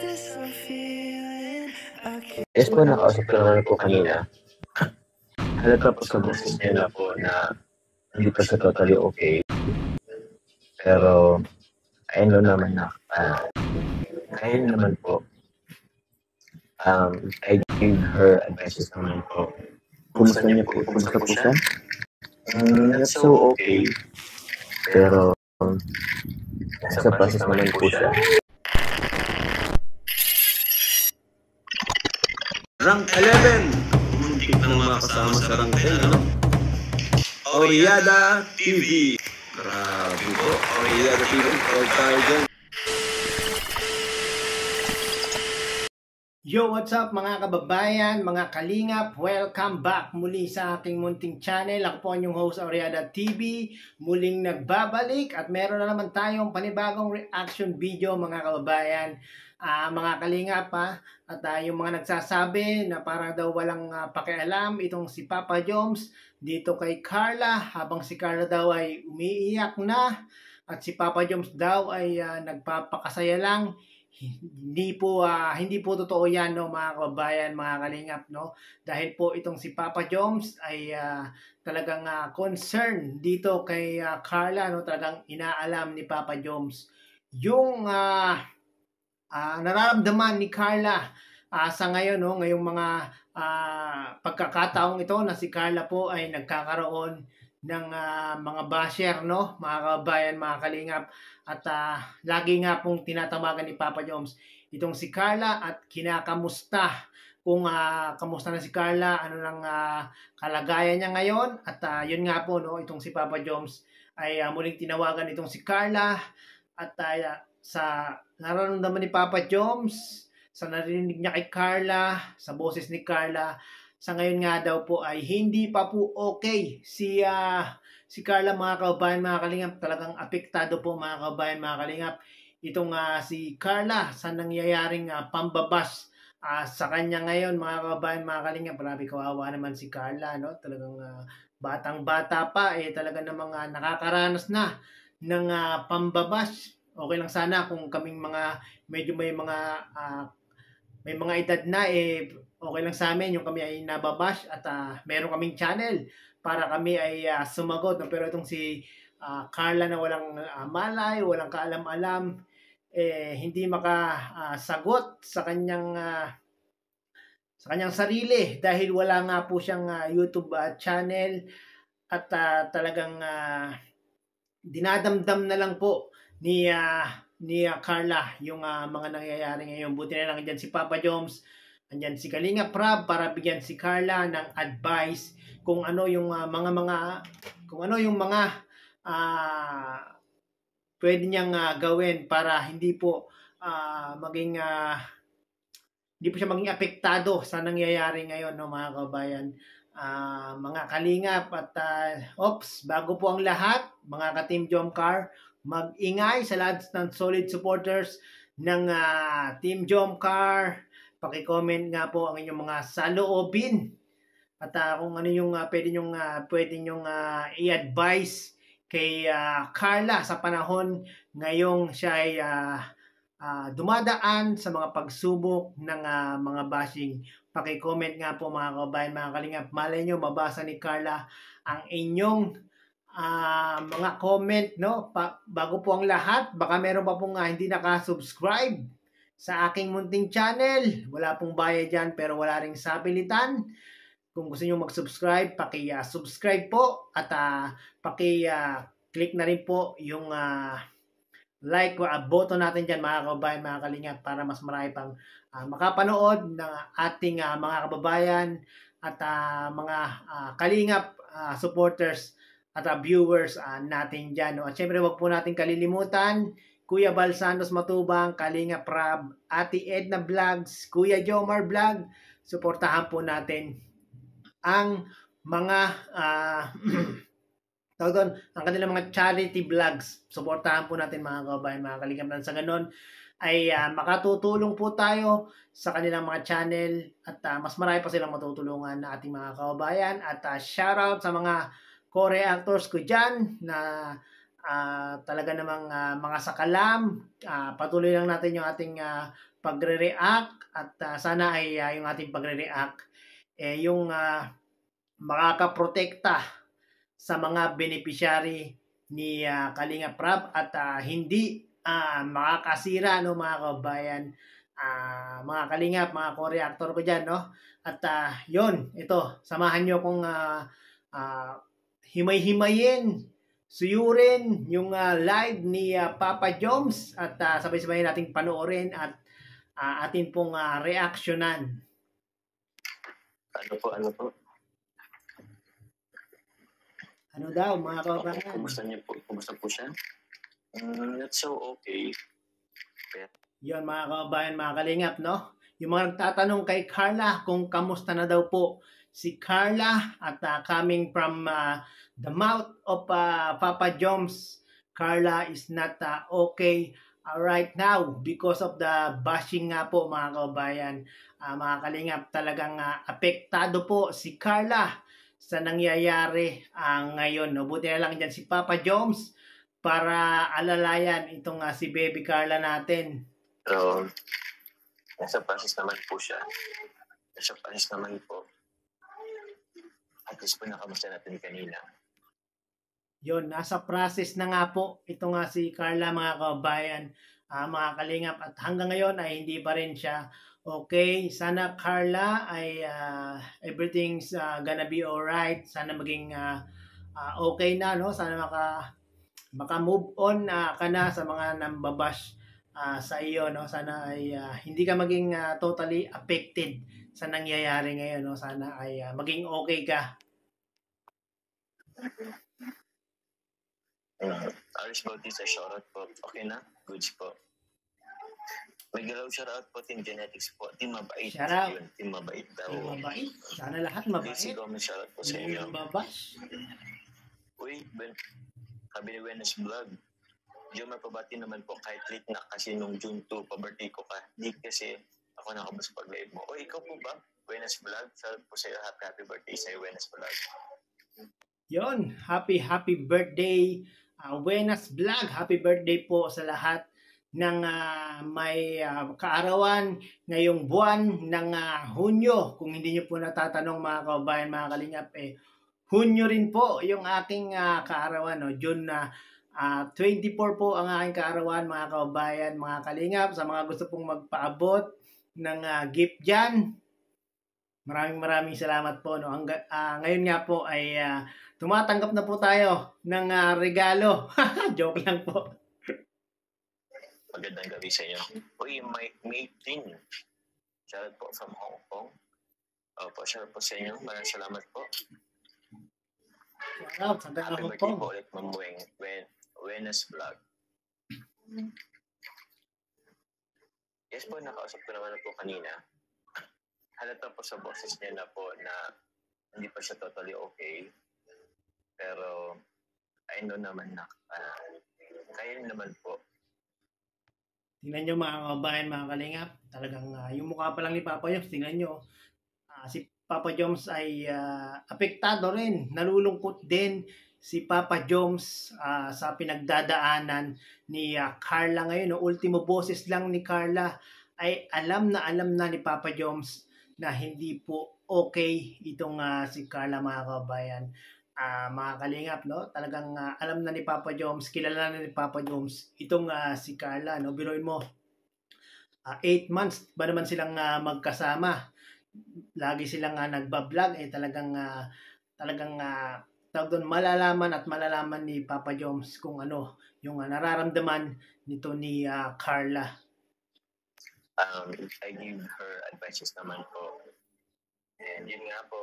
Yes po, nakausap ko naman po kanina. Halata po sa boses nila po na hindi pa siya totally okay. Pero, ayun naman na, ayun naman po. I gave her advices naman po. Kumusta niya po? Kumusta po siya? Not so okay. Pero, nasa process naman po siya. Rank 11! Muntik nang makasama sa rank 10, ano? Oreada TV! Grabe po, Oreada TV. Huwag tayo dyan. Yo, what's up mga kababayan, mga kalingap? Welcome back muli sa aking munting channel. Ako po ang inyong host, Oreada TV. Muling nagbabalik at meron na naman tayong panibagong reaction video mga kababayan. Mga kalingap at yung mga nagsasabi na parang daw walang pakialam itong si Papa Joms dito kay Carla, habang si Carla daw ay umiiyak na at si Papa Joms daw ay nagpapakasaya lang. Hindi po totoo 'yan, no, mga kababayan, mga kalingap, no, dahil po itong si Papa Joms ay talagang concern dito kay Carla, no. Talagang inaalam ni Papa Joms yung nararamdaman ni Carla sa ngayon, no, ngayong mga pagkakataong ito na si Carla po ay nagkakaroon ng mga basher, no, mga kababayan, mga kalingap. At lagi nga pong tinatawagan ni Papa Joms itong si Carla at kinakamusta kung kamusta na si Carla, ano lang kalagayan niya ngayon. At yun nga po, no, itong si Papa Joms ay muling tinawagan itong si Carla at sa nararamdaman ni Papa Joms, sa narinig niya kay Carla, sa boses ni Carla, sa ngayon nga daw po ay hindi pa po okay si Carla, mga kababayan, mga kalingap. Talagang apektado po, mga kababayan, mga kalingap, itong si Carla sa nangyayaring pambabas sa kanya ngayon, mga kababayan, mga kalingap. Grabe, kawawa naman si Carla, no? Talagang batang-bata pa, talaga namang nakakaranas na ng pambabas. Okay lang sana kung kaming mga medyo may mga edad na, okay lang sa amin yung kami ay nababash at meron kaming channel para kami ay sumagot, no? Pero itong si Carla na walang malay, walang kaalam-alam, hindi makasagot sa kanyang sarili dahil wala nga po siyang YouTube channel at talagang dinadamdam na lang po ni Carla yung mga nangyayari ngayon. Buti na lang dyan si Papa Joms, andyan si Kalinga Prab para bigyan si Carla ng advice kung ano yung mga pwede niyang gawin para hindi po siya maging apektado sa nangyayari ngayon, no, mga kababayan, mga kalingap. At bago po ang lahat, mga ka-Team Jomcar, mag-ingay sa lahat ng solid supporters ng Team Jomcar. Paki-comment nga po ang inyong mga saloobin at kung ano yung pwede nyong i-advise kay Carla sa panahon ngayong siya ay dumadaan sa mga pagsubok ng mga bashing. Paki-comment nga po, mga kababayan, mga kalingap. Malay nyo mabasa ni Carla ang inyong mga comment, no? Bago po ang lahat, baka meron pa pong hindi naka-subscribe sa aking munting channel. Wala pong bayad dyan, pero wala ring sapilitan. Kung gusto nyo mag-subscribe, paki-subscribe po at paki-click na rin po yung like button natin dyan, mga kababayan, mga kalingap, para mas marami pang makapanood ng ating mga kababayan at mga kalingap supporters at viewers natin dyan, no? At syempre, wag po natin kalilimutan Kuya Bal Santos Matubang, Kalinga Prab, Ate Edna Vlogs, Kuya Jomar Vlog. Suportahan po natin ang mga ang kanilang mga charity vlogs. Suportahan po natin, mga kababayan, mga kalingap. Sa ganon ay makatutulong po tayo sa kanilang mga channel at mas marami pa silang matutulungan na ating mga kababayan. At shoutout sa mga co-reactors ko dyan na talaga namang mga sakalam. Patuloy lang natin yung ating pagre-react at sana ay yung ating pagre-react yung makakaprotekta sa mga beneficiary ni Kalingap Rab at hindi makakasira no mga kabayan, mga Kalingap, mga co-reactor ko dyan, no? At yon, ito, samahan nyo kong himay-himayin, suyurin yung live ni Papa Joms at sabay-sabay nating panoorin at atin pong reaksyonan. Ano po? Ano daw, mga kababayan? Kumusta niyo po? Kumusta po siya? Not so okay. Yun, mga kababayan, mga Kalingap, no? Yung mga nagtatanong kay Carla kung kamusta na daw po si Carla at coming from the mouth of Papa Joms, Carla is not okay right now because of the bashing nga po, mga kababayan. Mga Kalingap, talagang apektado po si Carla sa nangyayari ngayon. No? Buti na lang dyan si Papa Joms para alalayan itong si Baby Carla natin. So, nasa process naman po siya. Nasa process naman po. At least po nakamusta natin kanina. Yun, nasa process na nga po ito nga si Carla, mga kababayan, mga Kalingap. At hanggang ngayon ay hindi pa rin siya okay. Sana Carla ay everything's gonna be alright. Sana maging okay na, no? Sana maka-move on ka na sa mga nambabash sa iyo, no? Sana ay hindi ka maging totally affected sa nangyayari ngayon, no? Sana ay maging okay ka. Aris Bautista, shoutout po. Okay na? Goods po. May galaw shoutout po, Team Genetics po. Team Mabait. Shoutout. Yun, Team Mabait daw. Team Mabait. Sana lahat mabait. Daisy Gomez, shoutout po sa Hindi inyo. nambabash. Uy, sabi ni Wenas Vlog, Jomar, pabati naman po kahit late na kasi nung June 2, pa-birthday ko ka. Di kasi ako nakabas pag-live mo. O, ikaw po ba? Wenas Vlog, shoutout po sa iyo. Happy birthday sa iyo, Wenas Vlog. Yon, happy birthday, Wenas Vlog. Happy birthday po sa lahat ng may kaarawan ngayong buwan ng Hunyo. Kung hindi nyo po natatanong, mga kababayan, mga Kalingap, Hunyo rin po yung aking kaarawan. No? June 24 po ang aking kaarawan, mga kababayan, mga Kalingap. Sa mga gusto pong magpaabot ng gift dyan, maraming salamat po. No? Ngayon nga po ay tumatanggap na po tayo ng regalo. Joke lang po. Magandang gabi sa inyo. Uy, May 10. Shoutout po from Hong Kong. Opo, shoutout po sa inyo. Maraming salamat po. Shoutout sa Happy Hong birthday Kong. po ulit, Ma'am Wenas Vlog. Yes po, nakausap ko naman po kanina. Halata po sa boses niya na po na hindi pa siya totally okay. Pero, I know naman na kaya naman po. Tingnan nyo, mga kababayan, mga Kalingap. Talagang yung mukha pa lang ni Papa Joms, tingnan nyo. Si Papa Joms ay apektado rin. Nalulungkot din si Papa Joms sa pinagdadaanan ni Carla ngayon. No? Ultimo boses lang ni Carla ay alam na ni Papa Joms na hindi po okay itong si Carla, mga kababayan. Mga Kalingap, no? Talagang alam na ni Papa Joms, kilala na ni Papa Joms itong si Carla, no? Biruin mo, 8 months ba naman silang magkasama, lagi silang nagbablog, talagang tawag doon, malalaman ni Papa Joms kung ano yung nararamdaman nito ni Carla. I give her advices naman po. And yun nga po,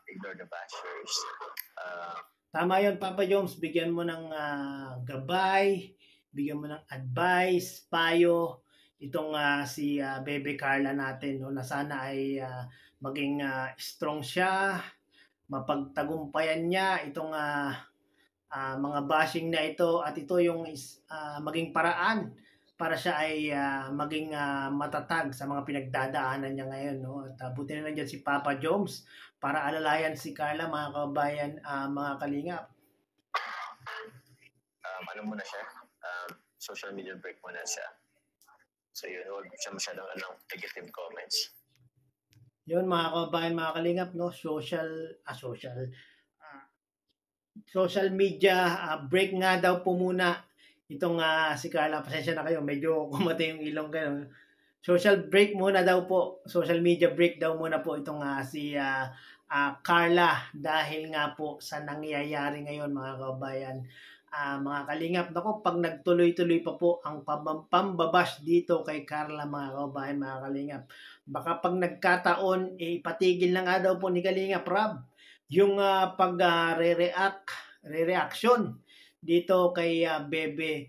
ignore the bashers. Tama yun, Papa Joms. Bigyan mo ng gabay, bigyan mo ng advice, payo, itong si Bebe Carla natin. No? Na sana ay maging strong siya, mapagtagumpayan niya itong mga bashing na ito. At ito yung maging paraan para siya ay maging matatag sa mga pinagdadaanan niya ngayon. No? At buti na lang dyan si Papa Joms para alalayan si Carla, mga kabayan, mga Kalingap. ano muna siya, social media break muna siya. So yun, huwag siya masyadong negative comments. Yun mga kababayan, mga kalingap, no? Social media break nga daw po muna itong si Carla. Pasensya na kayo, medyo kumate yung ilong kayo. Social break muna daw po. Social media break daw muna po itong si Carla dahil nga po sa nangyayari ngayon mga kababayan. Mga kalingap, nako, pag nagtuloy-tuloy pa po ang pambabash dito kay Carla mga kababayan, mga kalingap, baka pag nagkataon, ipatigil na nga daw po ni Kalingap Rab yung re-reaction dito kay Bebe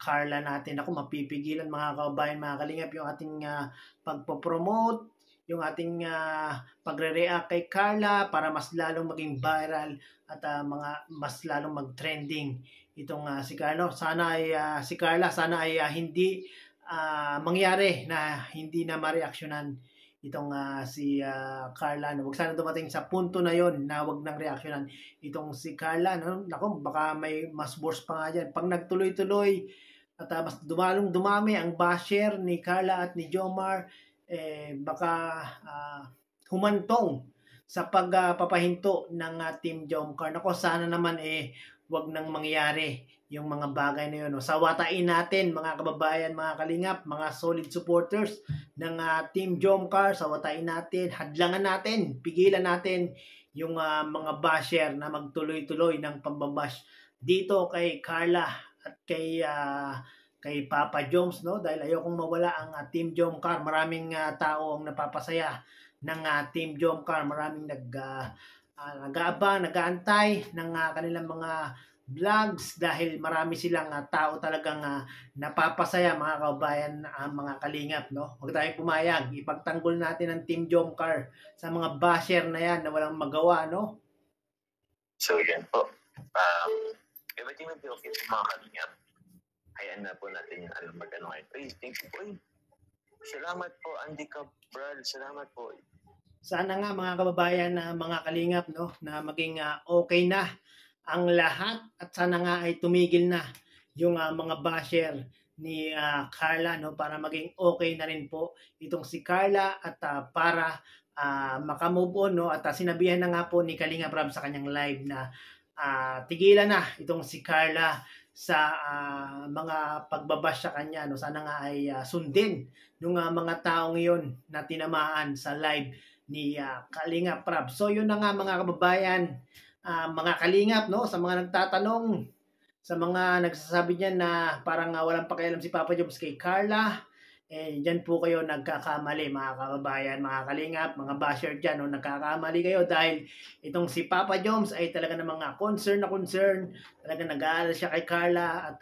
Carla natin. Ako, mapipigilan mga kababayan, mga kalingap, yung ating pagpo-promote, yung ating pagre-react kay Carla para mas lalong maging viral at mas lalong mag-trending itong si Carla. Sana ay si Carla, sana ay hindi mangyari na hindi na mareaksyonan itong si Carla. Huwag sana dumating sa punto na yon na wag nang reaksyonan itong si Carla. No? Naku, baka may mas worse pa nga dyan. Pag nagtuloy-tuloy at mas dumami ang basher ni Carla at ni Jomar, baka humantong sa pagpapahinto ng Team Jomcar. Nako, sana naman wag nang mangyari yung mga bagay na yun. No? Sawatain natin mga kababayan, mga kalingap, mga solid supporters ng Team Jomcar, sawatain natin, hadlangan natin, pigilan natin yung mga basher na magtuloy-tuloy ng pambabash dito kay Carla at kay Papa Joms, no? Dahil ayokong mawala ang Team Jomcar. Maraming tao ang napapasaya ng Team Jomcar. Maraming nag-aabang, nag-aantay ng kanilang mga vlogs dahil marami silang tao talagang napapasaya mga kababayan, mga kalingap, no? Huwag tayong pumayag, ipagtanggol natin ang Team Jomcar sa mga basher na yan na walang magawa, no? So yan po, everything will be okay po mga kalingap. Hayaan na po natin mag-ano ngayon. Thank you po. Salamat po Andy Cabral, salamat po. Sana nga mga kababayan, mga kalingap, no, na maging okay na ang lahat at sana nga ay tumigil na yung mga basher ni Carla, no, para maging okay na rin po itong si Carla at para makamove on, no, at sinabihan na nga po ni Kalingap Rab sa kanyang live na tigilan na itong si Carla sa mga pagbabash sa kanya, no. Sana nga ay sundin ng mga taong iyon na tinamaan sa live ni Kalingap Rab. So yun na nga mga kababayan, mga kalingap, no, sa mga nagtatanong, sa mga nagsasabi niyan na parang walang pakialam si Papa Joms kay Carla, dyan po kayo nagkakamali mga kababayan, mga kalingap, mga basher dyan, no, nagkakamali kayo dahil itong si Papa Joms ay talaga namang concern, talaga nag-aalala siya kay Carla at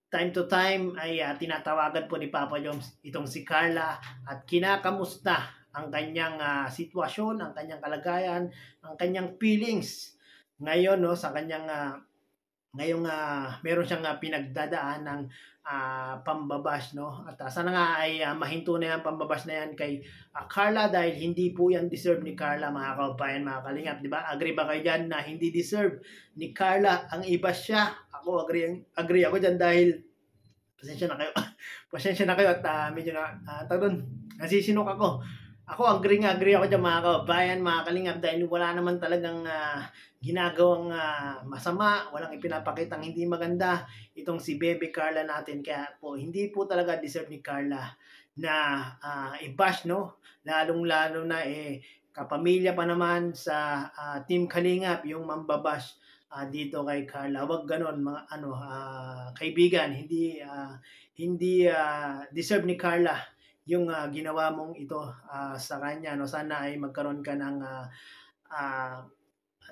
time to time ay tinatawagan po ni Papa Joms itong si Carla at kinakamusta ang kanyang sitwasyon, ang kanyang kalagayan, ang kanyang feelings ngayon, no, sa kanyang ngayong meron siyang pinagdadaan ng pambabash, no, at sana nga ay mahinto na yan pambabash na yan kay Carla dahil hindi po yan deserve ni Carla mga kababayan, mga kalingap, di ba? Agree ba kayo dyan na hindi deserve ni Carla ang iba siya? Ako agree ako dyan dahil pasensya na kayo at medyo nasisinok ako. Ako, agree ako dyan mga kababayan, mga kalingap, dahil wala naman talagang ginagawang masama, walang ipinapakitang hindi maganda itong si Bebe Carla natin. Kaya po, hindi po talaga deserve ni Carla na i-bash, no? Lalong-lalo na kapamilya pa naman sa Team Kalingap yung mambabash dito kay Carla. Wag ganon mga kaibigan, hindi deserve ni Carla yung ginawa mong ito sa kanya, no. Sana ay magkaroon ka ng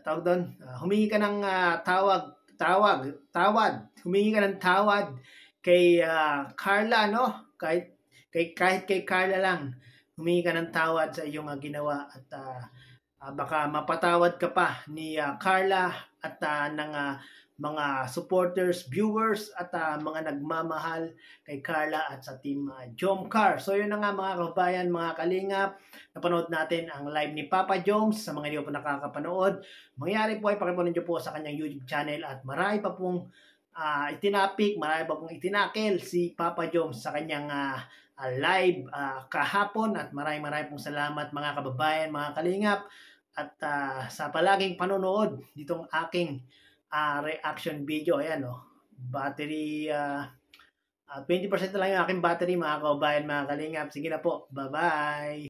tawag doon, humingi ka ng humingi ka ng tawad kay Carla, no. Kahit kay Carla lang, humingi ka ng tawad sa iyong ginawa at baka mapatawad ka pa ni Carla at ng mga supporters, viewers at mga nagmamahal kay Carla at sa Team Jomcar. So yun na nga mga kababayan, mga kalingap, napanood natin ang live ni Papa Joms. Sa mga hindi po nakakapanood, mangyari po ay pakipanood nyo po sa kanyang YouTube channel at marami pa pong itinapik, marami pa pong itinakil si Papa Joms sa kanyang live kahapon, at maraming pong salamat mga kababayan, mga kalingap, at sa palaging panonood nitong aking reaction video. Ayan, battery 20% na lang yung aking battery, mga kababayan, mga kalingap. Sige na po, bye bye.